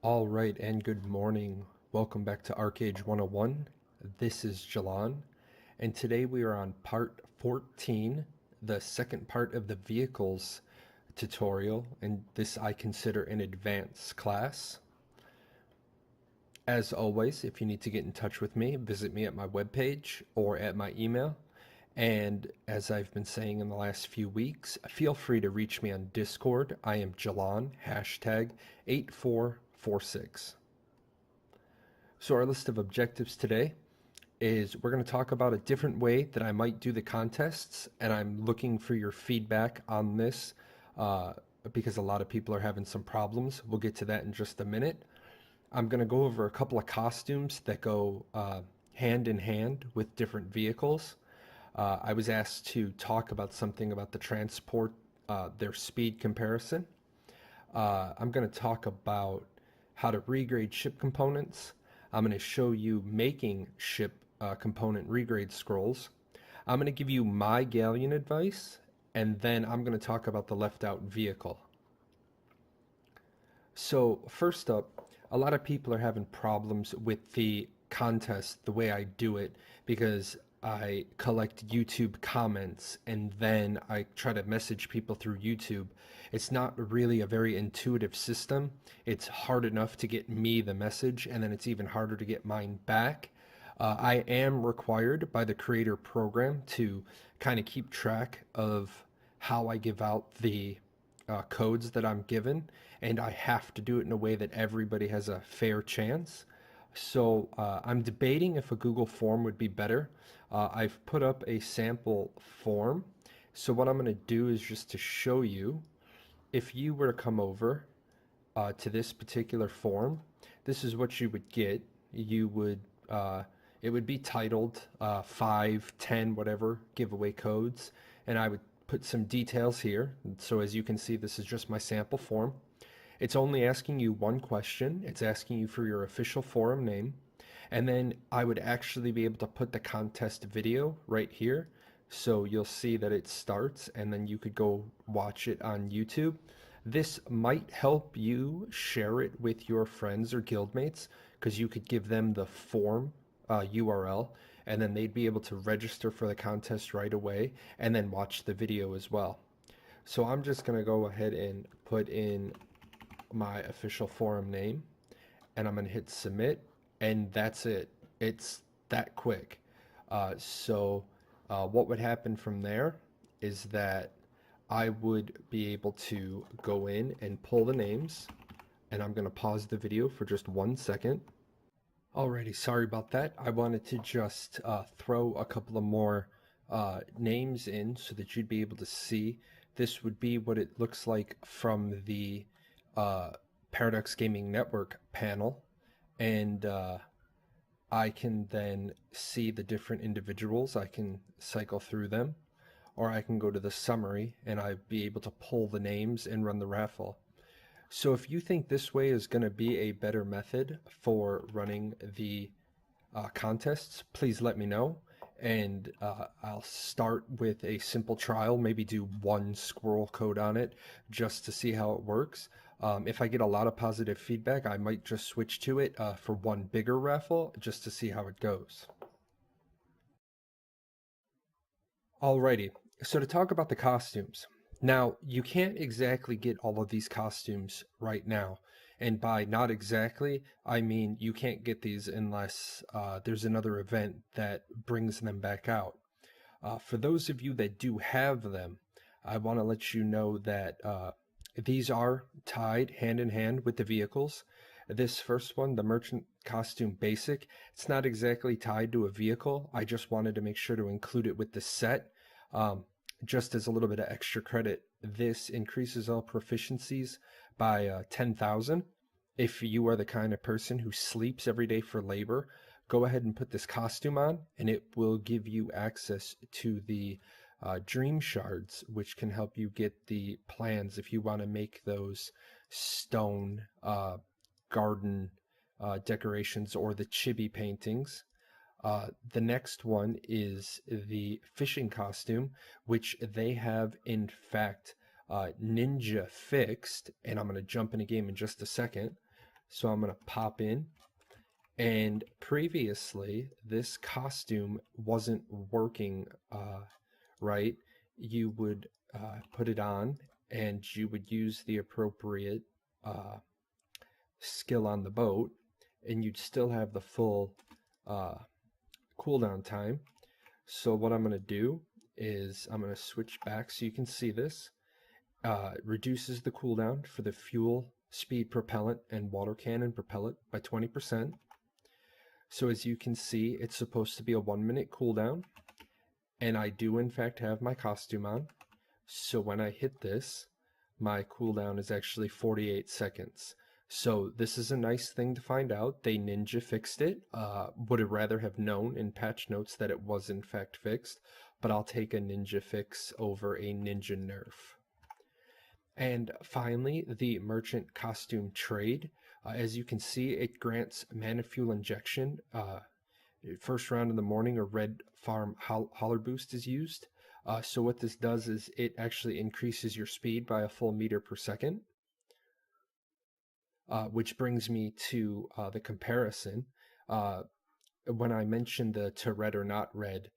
All right, and good morning. Welcome back to Archeage 101. This is JAHLON, and today we are on part 14, the second part of the vehicles tutorial, and this I consider an advanced class. As always, if you need to get in touch with me, visit me at my webpage or at my email. And as I've been saying in the last few weeks, feel free to reach me on Discord. I am JAHLON, hashtag 8446. So our list of objectives today is we're going to talk about a different way that I might do the contests, and I'm looking for your feedback on this uh, because a lot of people are having some problems. We'll get to that in just a minute. I'm going to go over a couple of costumes that go hand in hand with different vehicles. I was asked to talk about something about the transport, their speed comparison. I'm going to talk about how to regrade ship components. I'm going to show you making ship component regrade scrolls. I'm going to give you my galleon advice, and then I'm going to talk about the left out vehicle. So first up, a lot of people are having problems with the contest, the way I do it, because I collect YouTube comments and then I try to message people through YouTube. It's not really a very intuitive system. It's hard enough to get me the message, and then it's even harder to get mine back. I am required by the creator program to kind of keep track of how I give out the codes that I'm given, and I have to do it in a way that everybody has a fair chance. So I'm debating if a Google form would be better. I've put up a sample form. So what I'm going to do is just to show you, if you were to come over to this particular form, this is what you would get. You would, it would be titled 5, 10, whatever, giveaway codes, and I would put some details here. So as you can see, this is just my sample form. It's only asking you one question. It's asking you for your official forum name. And then I would actually be able to put the contest video right here. So you'll see that it starts and then you could go watch it on YouTube. This might help you share it with your friends or guildmates because you could give them the form URL, and then they'd be able to register for the contest right away and then watch the video as well. So I'm just going to go ahead and put in my official forum name, and I'm going to hit submit, and that's it. It's that quick. What would happen from there is that I would be able to go in and pull the names, and I'm going to pause the video for just 1 second. Alrighty, sorry about that. I wanted to just throw a couple of more names in so that you'd be able to see. This would be what it looks like from the uh, Paradox Gaming Network panel, and I can then see the different individuals. I can cycle through them, or I can go to the summary and I'd be able to pull the names and run the raffle. So if you think this way is going to be a better method for running the contests, please let me know. And I'll start with a simple trial, maybe do one squirrel code on it just to see how it works. If I get a lot of positive feedback, I might just switch to it for one bigger raffle just to see how it goes. Alrighty, so to talk about the costumes. Now, you can't exactly get all of these costumes right now. And by not exactly, I mean you can't get these unless there's another event that brings them back out. For those of you that do have them, I want to let you know that these are tied hand in hand with the vehicles. This first one, the Merchant Costume Basic, it's not exactly tied to a vehicle. I just wanted to make sure to include it with the set. Um, just as a little bit of extra credit, this increases all proficiencies by 10,000. If you are the kind of person who sleeps every day for labor, go ahead and put this costume on, and it will give you access to the dream shards, which can help you get the plans if you want to make those stone garden decorations or the chibi paintings. The next one is the fishing costume, which they have in fact ninja fixed, and I'm going to jump in a game in just a second. So I'm going to pop in, and previously this costume wasn't working right. You would put it on and you would use the appropriate uh, skill on the boat, and you'd still have the full uh, cooldown time. So what I'm going to do is I'm going to switch back so you can see this. Reduces the cooldown for the fuel, speed propellant, and water cannon propellant by 20%. So as you can see, it's supposed to be a 1-minute cooldown, and I do in fact have my costume on. So when I hit this, my cooldown is actually 48 seconds. So this is a nice thing to find out. They ninja fixed it. Would have rather have known in patch notes that it was in fact fixed, but I'll take a ninja fix over a ninja nerf. And finally, the merchant costume trade. As you can see, it grants mana fuel injection. First round in the morning, a red farm holler boost is used. So what this does is it actually increases your speed by a full meter per second. Which brings me to the comparison. When I mentioned the to red or not red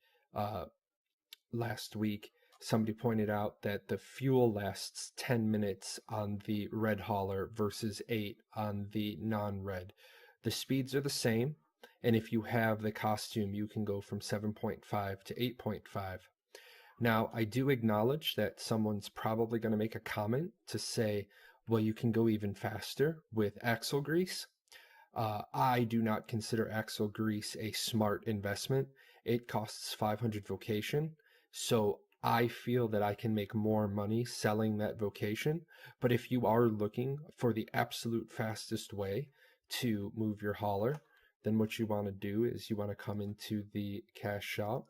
last week, somebody pointed out that the fuel lasts 10 minutes on the red hauler versus 8 on the non-red. The speeds are the same, and if you have the costume, you can go from 7.5 to 8.5. Now, I do acknowledge that someone's probably going to make a comment to say, well, you can go even faster with axle grease. I do not consider axle grease a smart investment. It costs 500 vocation, so I feel that I can make more money selling that vocation. But if you are looking for the absolute fastest way to move your hauler, then what you want to do is you want to come into the cash shop,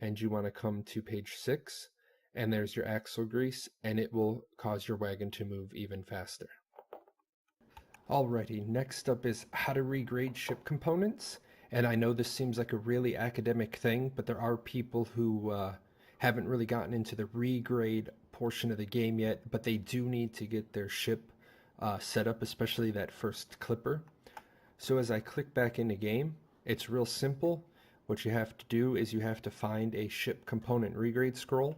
and you want to come to page 6, and there's your axle grease, and it will cause your wagon to move even faster. Alrighty, next up is how to regrade ship components. And I know this seems like a really academic thing, but there are people who haven't really gotten into the regrade portion of the game yet, but they do need to get their ship set up, especially that first clipper. So as I click back into game, it's real simple. What you have to do is you have to find a ship component regrade scroll,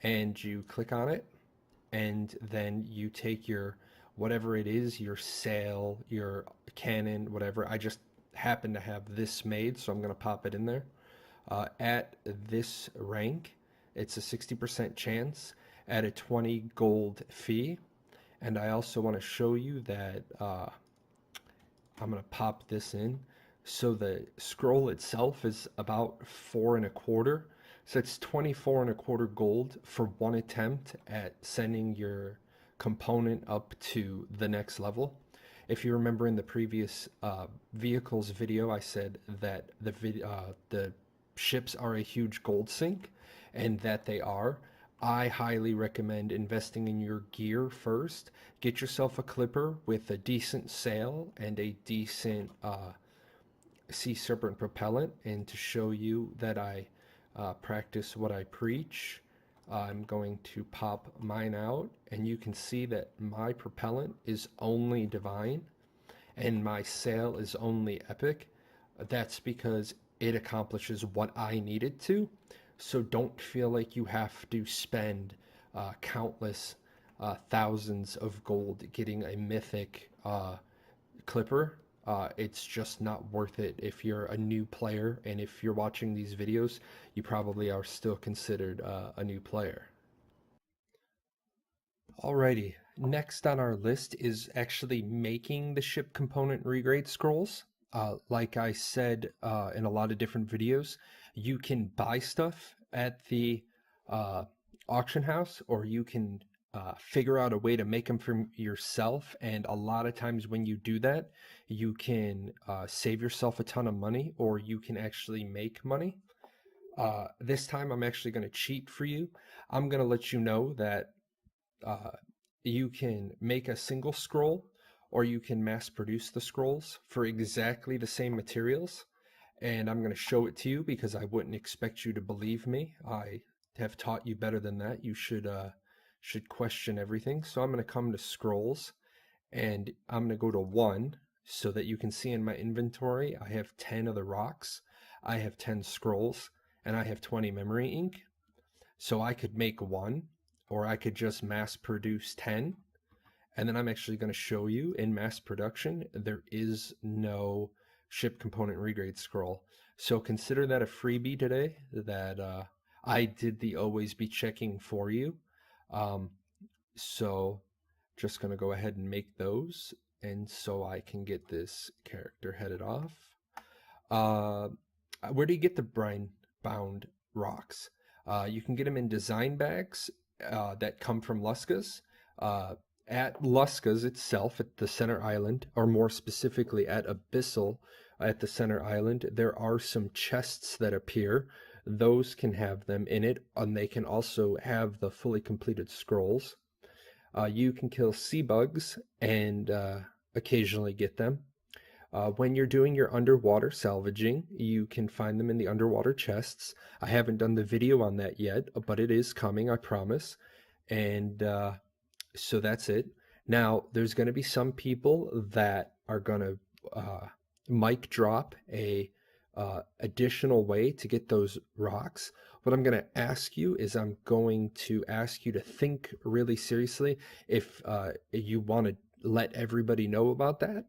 and you click on it, and then you take your whatever it is, your sail, your cannon, whatever. I just happen to have this made, so I'm going to pop it in there. At this rank, it's a 60% chance at a 20 gold fee. And I also want to show you that I'm going to pop this in. So the scroll itself is about 4.25. So it's 24.25 gold for one attempt at sending your component up to the next level. If you remember in the previous vehicles video, I said that the ships are a huge gold sink, and that they are. I highly recommend investing in your gear first. Get yourself a clipper with a decent sail and a decent sea serpent propellant. And to show you that I practice what I preach, I'm going to pop mine out, and you can see that my propellant is only divine and my sail is only epic. That's because it accomplishes what I need it to. So don't feel like you have to spend countless thousands of gold getting a mythic clipper. It's just not worth it if you're a new player, and if you're watching these videos, you probably are still considered a new player. Alrighty, next on our list is actually making the ship component regrade scrolls. Like I said in a lot of different videos, you can buy stuff at the auction house, or you can figure out a way to make them for yourself. And a lot of times when you do that, you can save yourself a ton of money, or you can actually make money. This time I'm actually going to cheat for you. I'm going to let you know that you can make a single scroll, or you can mass produce the scrolls for exactly the same materials. And I'm going to show it to you because I wouldn't expect you to believe me. I have taught you better than that. You should question everything. So I'm going to come to scrolls, and I'm going to go to 1 so that you can see in my inventory I have 10 of the rocks, I have 10 scrolls, and I have 20 memory ink. So I could make 1, or I could just mass produce 10. And then I'm actually going to show you in mass production, there is no ship component regrade scroll. So consider that a freebie today that I did the always be checking for you. Um, so just going to go ahead and make those. And so I can get this character headed off. Uh, where do you get the brine bound rocks? You can get them in design bags that come from Luskas. Uh, at Luskas itself, at the center island, or more specifically at Abyssal at the center island, there are some chests that appear. Those can have them in it, and they can also have the fully completed scrolls. You can kill sea bugs and occasionally get them. When you're doing your underwater salvaging, you can find them in the underwater chests. I haven't done the video on that yet, but it is coming, I promise. And so that's it. Now, there's going to be some people that are going to mic drop a additional way to get those rocks. What I'm going to ask you is I'm going to ask you to think really seriously if you want to let everybody know about that.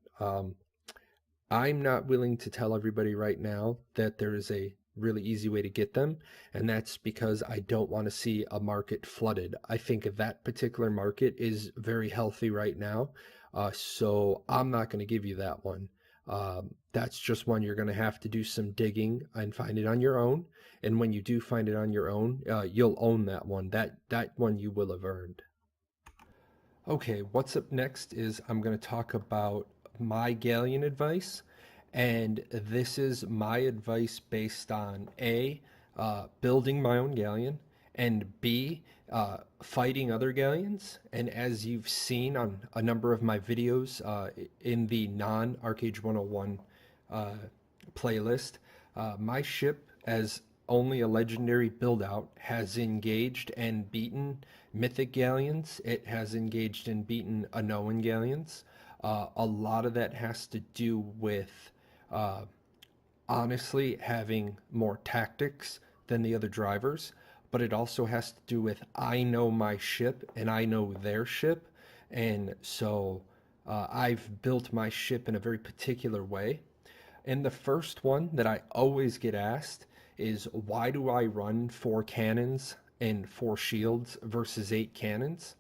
I'm not willing to tell everybody right now that there is a really easy way to get them, and that's because I don't want to see a market flooded. I think that particular market is very healthy right now, so I'm not going to give you that one. That's just one you're going to have to do some digging and find it on your own. And when you do find it on your own, you'll own that one. That one you will have earned. Okay, what's up next is I'm going to talk about my galleon advice, and this is my advice based on A, building my own galleon, and B, fighting other galleons. And as you've seen on a number of my videos in the non-Archeage 101 playlist, my ship, as only a legendary build out, has engaged and beaten mythic galleons. It has engaged and beaten Anoan galleons. A lot of that has to do with uh, honestly having more tactics than the other drivers, but it also has to do with I know my ship and I know their ship, and so I've built my ship in a very particular way. And the first one that I always get asked is why do I run 4 cannons and 4 shields versus 8 cannons?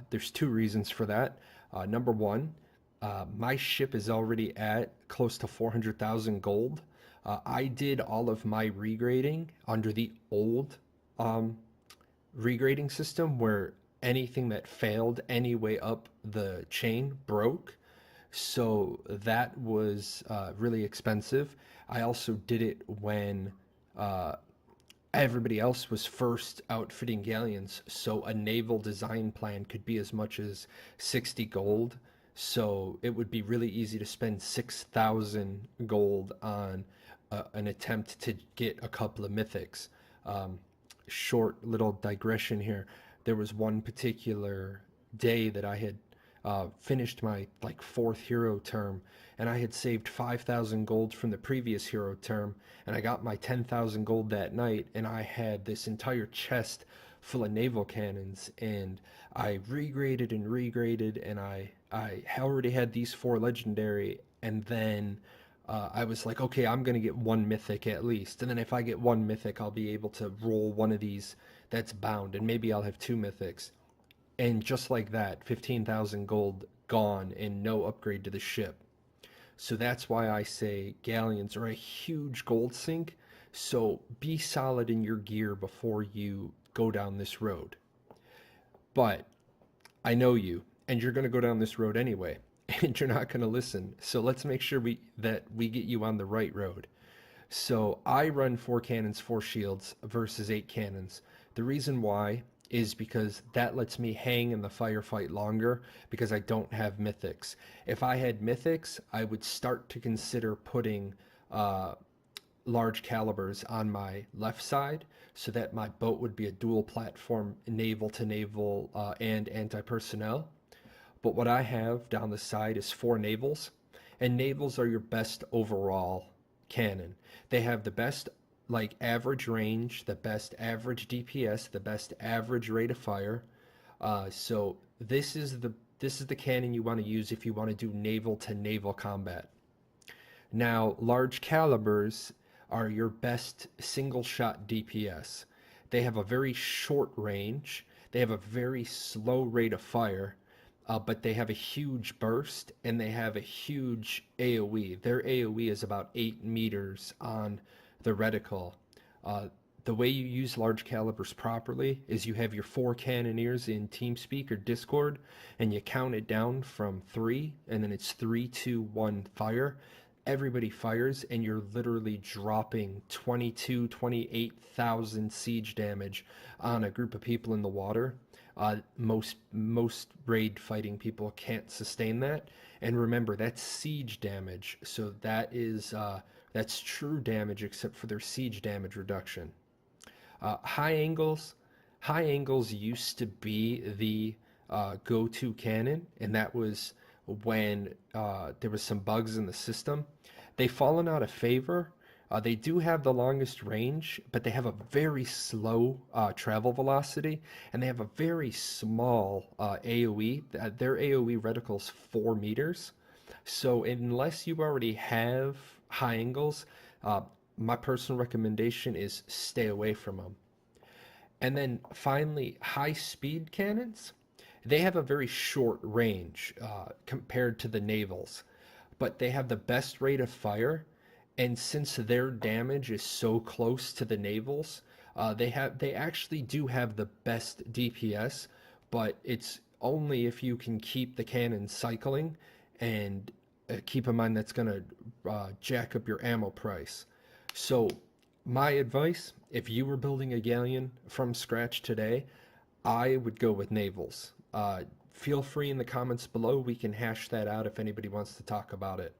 There's 2 reasons for that. Number one, my ship is already at close to 400,000 gold. I did all of my regrading under the old um, regrading system where anything that failed any way up the chain broke. So that was really expensive. I also did it when uh, everybody else was first outfitting galleons, so a naval design plan could be as much as 60 gold. So it would be really easy to spend 6,000 gold on an attempt to get a couple of mythics. Um, Short little digression here. There was one particular day that I had finished my like 4th hero term, and I had saved 5,000 gold from the previous hero term, and I got my 10,000 gold that night, and I had this entire chest full of naval cannons, and I regraded and regraded, and I already had these 4 legendary, and then I was like, okay, I'm gonna get 1 mythic at least, and then if I get 1 mythic, I'll be able to roll one of these that's bound, and maybe I'll have 2 mythics. And just like that, 15,000 gold gone and no upgrade to the ship. So that's why I say galleons are a huge gold sink. So be solid in your gear before you go down this road. But I know you, and you're going to go down this road anyway, and you're not going to listen. So let's make sure that we get you on the right road. So I run 4 cannons, 4 shields versus 8 cannons. The reason why is because that lets me hang in the firefight longer because I don't have mythics. If I had mythics, I would start to consider putting uh, large calibers on my left side so that my boat would be a dual platform naval to naval and anti personnel. But what I have down the side is 4 navals, and navals are your best overall cannon. They have the best like average range, the best average DPS, the best average rate of fire. So this is the cannon you want to use if you want to do naval to naval combat. Now, large calibers are your best single shot DPS. They have a very short range, they have a very slow rate of fire, but they have a huge burst and they have a huge AoE. Their AoE is about 8 meters on the reticle. Uh, the way you use large calibers properly is you have your 4 cannoneers in TeamSpeak or Discord, and you count it down from 3, and then it's 3, 2, 1, fire. Everybody fires, and you're literally dropping 28,000 siege damage on a group of people in the water. Most raid fighting people can't sustain that. And remember, that's siege damage, so that's true damage except for their siege damage reduction. High angles, high angles used to be the go-to cannon, and that was when there was some bugs in the system. They've fallen out of favor. They do have the longest range, but they have a very slow travel velocity, and they have a very small AoE. Their AoE reticle's 4 meters. So unless you already have high angles, my personal recommendation is stay away from them. And then finally, high speed cannons. They have a very short range compared to the navals, but they have the best rate of fire. And since their damage is so close to the navals, they actually do have the best DPS, but it's only if you can keep the cannon cycling, and keep in mind that's going to jack up your ammo price. So my advice, if you were building a galleon from scratch today, I would go with navals. Feel free in the comments below. We can hash that out if anybody wants to talk about it.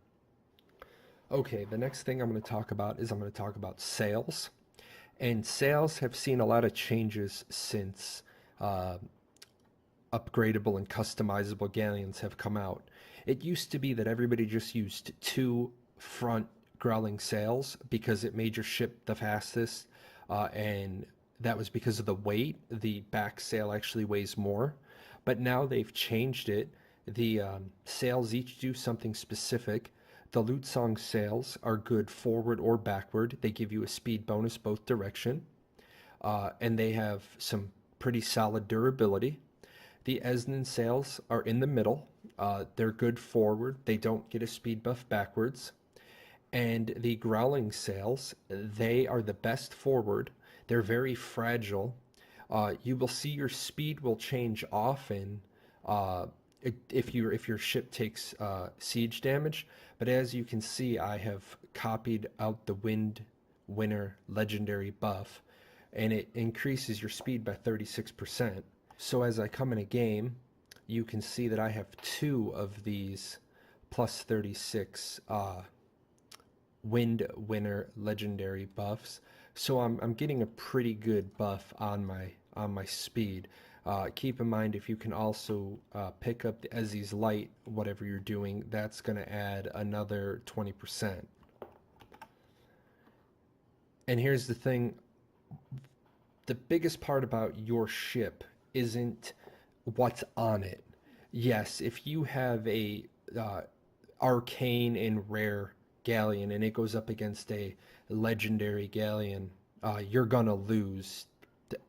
Okay, the next thing I'm going to talk about is I'm going to talk about sales. And sales have seen a lot of changes since upgradable and customizable galleons have come out. It used to be that everybody just used 2 front growling sails because it made your ship the fastest, and that was because of the weight. The back sail actually weighs more, but now they've changed it. The sails each do something specific. The loot song sails are good forward or backward. They give you a speed bonus both direction, and they have some pretty solid durability. The Esnan sails are in the middle. They're good forward. They don't get a speed buff backwards. And the growling sails, they are the best forward. They're very fragile. You will see your speed will change often if your ship takes siege damage. But as you can see, I have copied out the Wind Winner legendary buff, and it increases your speed by 36%. So as I come in a game, you can see that I have 2 of these plus 36 Wind Winner legendary buffs. So I'm getting a pretty good buff on my speed. Keep in mind, if you can also pick up the Ezzy's Light, whatever you're doing, that's going to add another 20%. And here's the thing, the biggest part about your ship isn't what's on it. Yes, if you have a arcane and rare galleon and it goes up against a legendary galleon, you're gonna lose.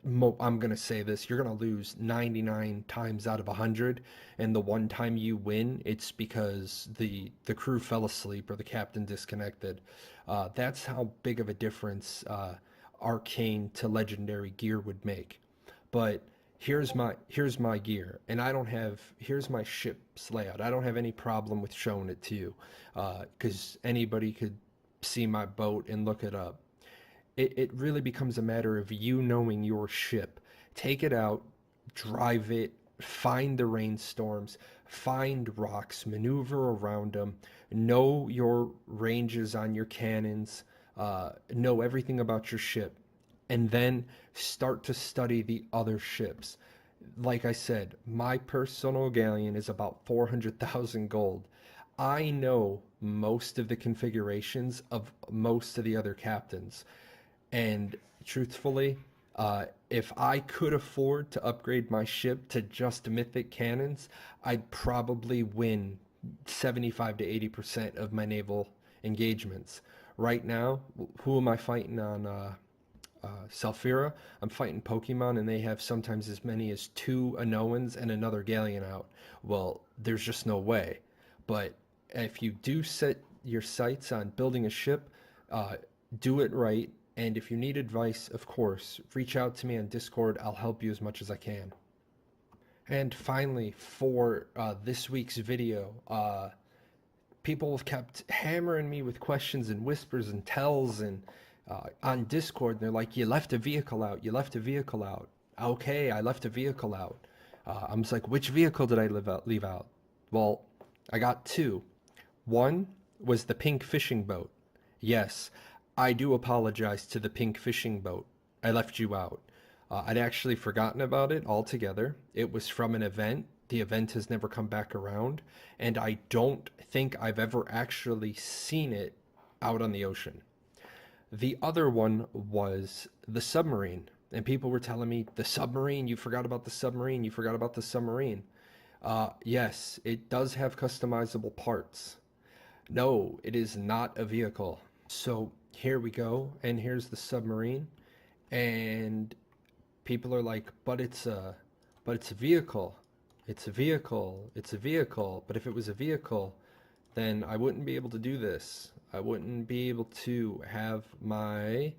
I'm gonna say this: you're gonna lose 99 times out of 100, and the one time you win, it's because the crew fell asleep or the captain disconnected. That's how big of a difference arcane to legendary gear would make. But here's my gear, and here's my ship's layout. I don't have any problem with showing it to you, because anybody could see my boat and look it up. It really becomes a matter of you knowing your ship. Take it out, drive it, find the rainstorms, find rocks, maneuver around them, know your ranges on your cannons, know everything about your ship, and then start to study the other ships. Like I said, my personal galleon is about 400,000 gold. I know most of the configurations of most of the other captains. And truthfully, if I could afford to upgrade my ship to just mythic cannons, I'd probably win 75 to 80% of my naval engagements. Right now, who am I fighting on Selphira? I'm fighting Pokemon, and they have sometimes as many as two Anoans and another Galleon out. Well, there's just no way. But if you do set your sights on building a ship, uh, do it right. And if you need advice, of course, reach out to me on Discord. I'll help you as much as I can. And finally, for this week's video, people have kept hammering me with questions and whispers and tells and on Discord. And they're like, "You left a vehicle out. You left a vehicle out." Okay, I left a vehicle out. I'm just like, which vehicle did I leave out? Well, I got two. One was the pink fishing boat. Yes, I do apologize to the pink fishing boat. I left you out. I'd actually forgotten about it altogether. It was from an event. The event has never come back around, and I don't think I've ever actually seen it out on the ocean. The other one was the submarine, and people were telling me, the submarine, you forgot about the submarine, you forgot about the submarine. Yes, it does have customizable parts. No, it is not a vehicle. So here we go, and here's the submarine, and people are like, but it's a vehicle. It's a vehicle. It's a vehicle. But if it was a vehicle, then I wouldn't be able to do this. I wouldn't be able to have my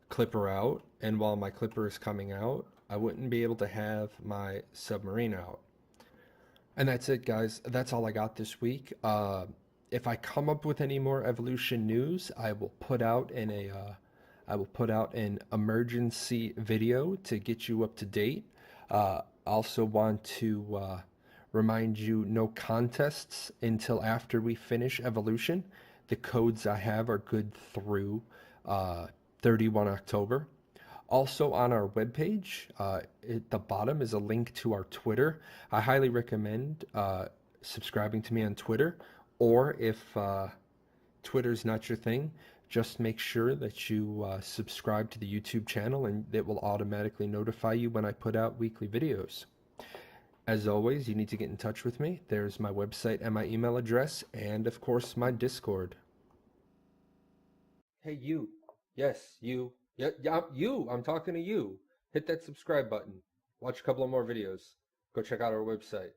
clipper out, and while my clipper is coming out, I wouldn't be able to have my submarine out. And that's it, guys. That's all I got this week. If I come up with any more evolution news, I will put out an emergency video to get you up to date. Also want to remind you, no contests until after we finish evolution. The codes I have are good through 31 October. Also on our webpage, at the bottom is a link to our Twitter. I highly recommend subscribing to me on Twitter, or if Twitter's not your thing, just make sure that you subscribe to the YouTube channel, and it will automatically notify you when I put out weekly videos. As always, you need to get in touch with me. There's my website and my email address, and of course my Discord. Hey, you. Yes, you. Yeah, yeah, you. I'm talking to you. Hit that subscribe button. Watch a couple of more videos. Go check out our website.